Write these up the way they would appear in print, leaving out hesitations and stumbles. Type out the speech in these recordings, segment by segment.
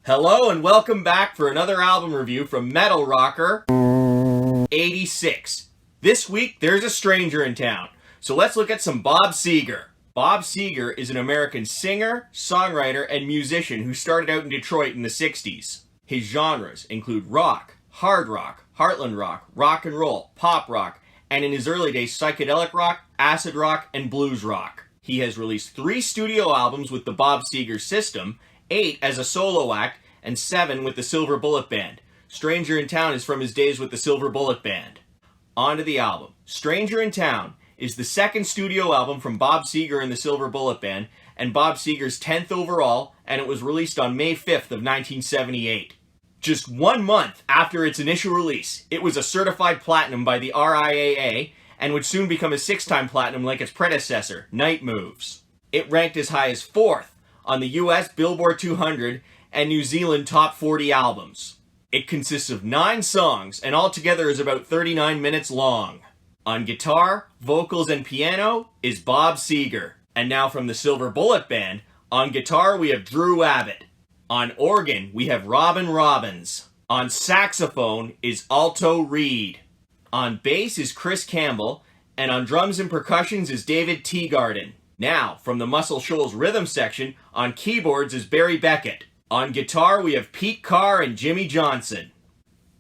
Hello and welcome back for another album review from Metal Rocker 86. This week there's a stranger in town, so let's look at some Bob Seger. Bob Seger is an American singer, songwriter, and musician who started out in Detroit in the 60s. His genres include rock, hard rock, heartland rock, rock and roll, pop rock, and in his early days psychedelic rock, acid rock, and blues rock. He has released 3 studio albums with the Bob Seger System, 8 as a solo act, and 7 with the Silver Bullet Band. Stranger in Town is from his days with the Silver Bullet Band. On to the album. Stranger in Town is the second studio album from Bob Seger and the Silver Bullet Band, and Bob Seger's 10th overall, and it was released on May 5th of 1978. Just 1 month after its initial release, it was a certified platinum by the RIAA, and would soon become a 6-time platinum like its predecessor, Night Moves. It ranked as high as 4th on the US Billboard 200 and New Zealand Top 40 albums. It consists of 9 songs and altogether is about 39 minutes long. On guitar, vocals, and piano is Bob Seger. And now from the Silver Bullet Band, on guitar we have Drew Abbott. On organ we have Robin Robbins. On saxophone is Alto Reed. On bass is Chris Campbell, and on drums and percussions is David Teagarden. Now, from the Muscle Shoals rhythm section, on keyboards is Barry Beckett. On guitar, we have Pete Carr and Jimmy Johnson.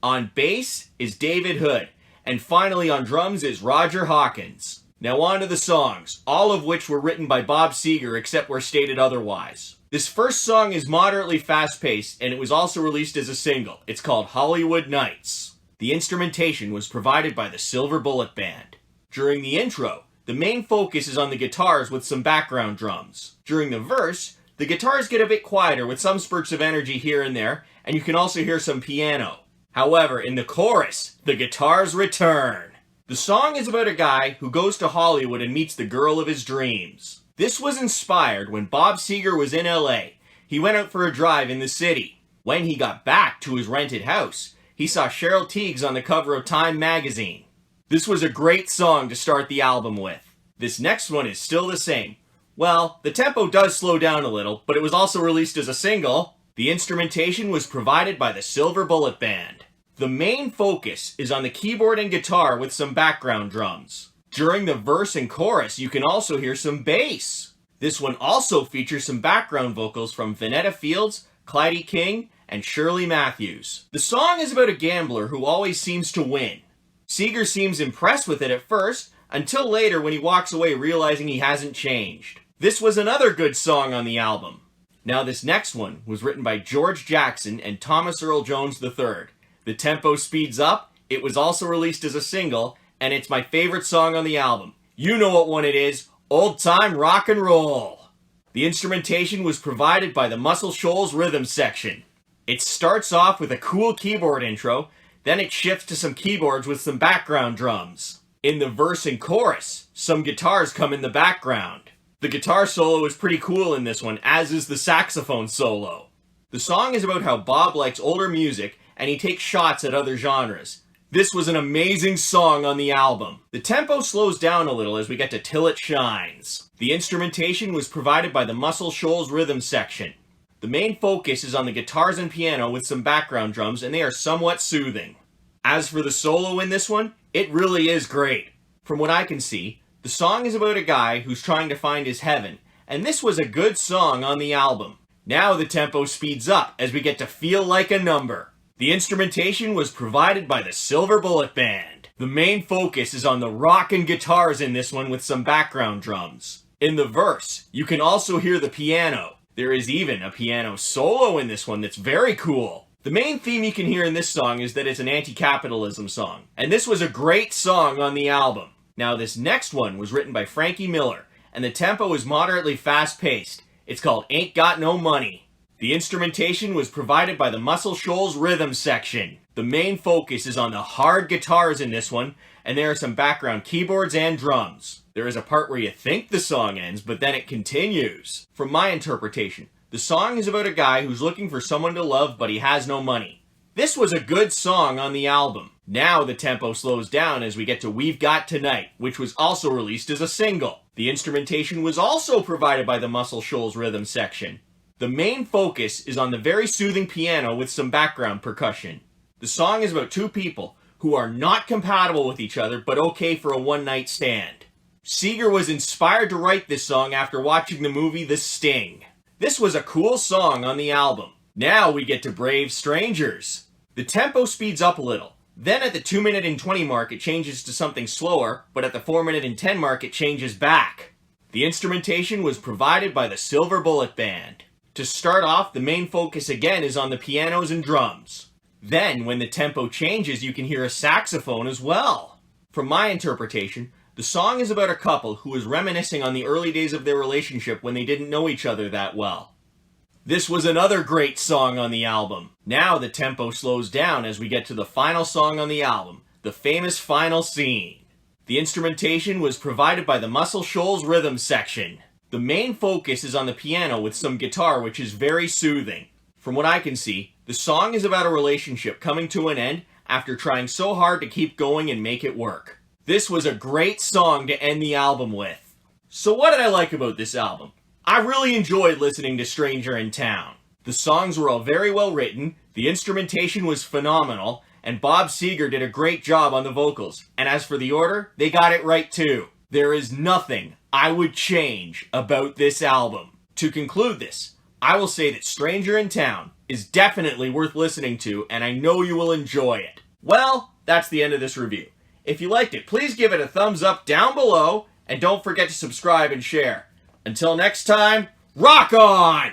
On bass is David Hood. And finally on drums is Roger Hawkins. Now on to the songs, all of which were written by Bob Seger except where stated otherwise. This first song is moderately fast-paced, and it was also released as a single. It's called Hollywood Nights. The instrumentation was provided by the Silver Bullet Band. During the intro, the main focus is on the guitars with some background drums. During the verse, the guitars get a bit quieter with some spurts of energy here and there, and you can also hear some piano. However, in the chorus, the guitars return. The song is about a guy who goes to Hollywood and meets the girl of his dreams. This was inspired when Bob Seger was in LA. He went out for a drive in the city. When he got back to his rented house, he saw Cheryl Tiegs on the cover of Time magazine. This was a great song to start the album with. This next one is still the same. Well, the tempo does slow down a little, but it was also released as a single. The instrumentation was provided by the Silver Bullet Band. The main focus is on the keyboard and guitar with some background drums. During the verse and chorus, you can also hear some bass. This one also features some background vocals from Vanetta Fields, Clyde King, and Shirley Matthews. The song is about a gambler who always seems to win. Seger seems impressed with it at first, until later when he walks away realizing he hasn't changed. This was another good song on the album. Now this next one was written by George Jackson and Thomas Earl Jones III. The tempo speeds up, it was also released as a single, and it's my favorite song on the album. You know what one it is, Old Time Rock and Roll. The instrumentation was provided by the Muscle Shoals rhythm section. It starts off with a cool keyboard intro, then it shifts to some keyboards with some background drums. In the verse and chorus, some guitars come in the background. The guitar solo is pretty cool in this one, as is the saxophone solo. The song is about how Bob likes older music and he takes shots at other genres. This was an amazing song on the album. The tempo slows down a little as we get to Till It Shines. The instrumentation was provided by the Muscle Shoals rhythm section. The main focus is on the guitars and piano with some background drums, and they are somewhat soothing. As for the solo in this one, it really is great. From what I can see, the song is about a guy who's trying to find his heaven, and this was a good song on the album. Now the tempo speeds up as we get to Feel Like a Number. The instrumentation was provided by the Silver Bullet Band. The main focus is on the rock and guitars in this one with some background drums. In the verse, you can also hear the piano. There is even a piano solo in this one that's very cool. The main theme you can hear in this song is that it's an anti-capitalism song, and this was a great song on the album. Now this next one was written by Frankie Miller, and the tempo is moderately fast-paced. It's called Aint Got No Money. The instrumentation was provided by the Muscle Shoals rhythm section. The main focus is on the hard guitars in this one, and there are some background keyboards and drums. There is a part where you think the song ends, but then it continues. From my interpretation, the song is about a guy who's looking for someone to love, but he has no money. This was a good song on the album. Now the tempo slows down as we get to We've Got Tonight, which was also released as a single. The instrumentation was also provided by the Muscle Shoals rhythm section. The main focus is on the very soothing piano with some background percussion. The song is about two people who are not compatible with each other but okay for a one-night stand. Seger was inspired to write this song after watching the movie The Sting. This was a cool song on the album. Now we get to Brave Strangers. The tempo speeds up a little. Then at the 2-minute and 20 mark it changes to something slower, but at the 4-minute and 10 mark it changes back. The instrumentation was provided by the Silver Bullet Band. To start off, the main focus again is on the pianos and drums. Then, when the tempo changes, you can hear a saxophone as well. From my interpretation, the song is about a couple who is reminiscing on the early days of their relationship when they didn't know each other that well. This was another great song on the album. Now the tempo slows down as we get to the final song on the album, the famous final scene. The instrumentation was provided by the Muscle Shoals Rhythm section. The main focus is on the piano with some guitar, which is very soothing. From what I can see, the song is about a relationship coming to an end after trying so hard to keep going and make it work. This was a great song to end the album with. So what did I like about this album? I really enjoyed listening to Stranger in Town. The songs were all very well written, the instrumentation was phenomenal, and Bob Seger did a great job on the vocals. And as for the order, they got it right too. There is nothing I would change about this album. To conclude this, I will say that Stranger in Town is definitely worth listening to, and I know you will enjoy it. Well, that's the end of this review. If you liked it, please give it a thumbs up down below, and don't forget to subscribe and share. Until next time, rock on!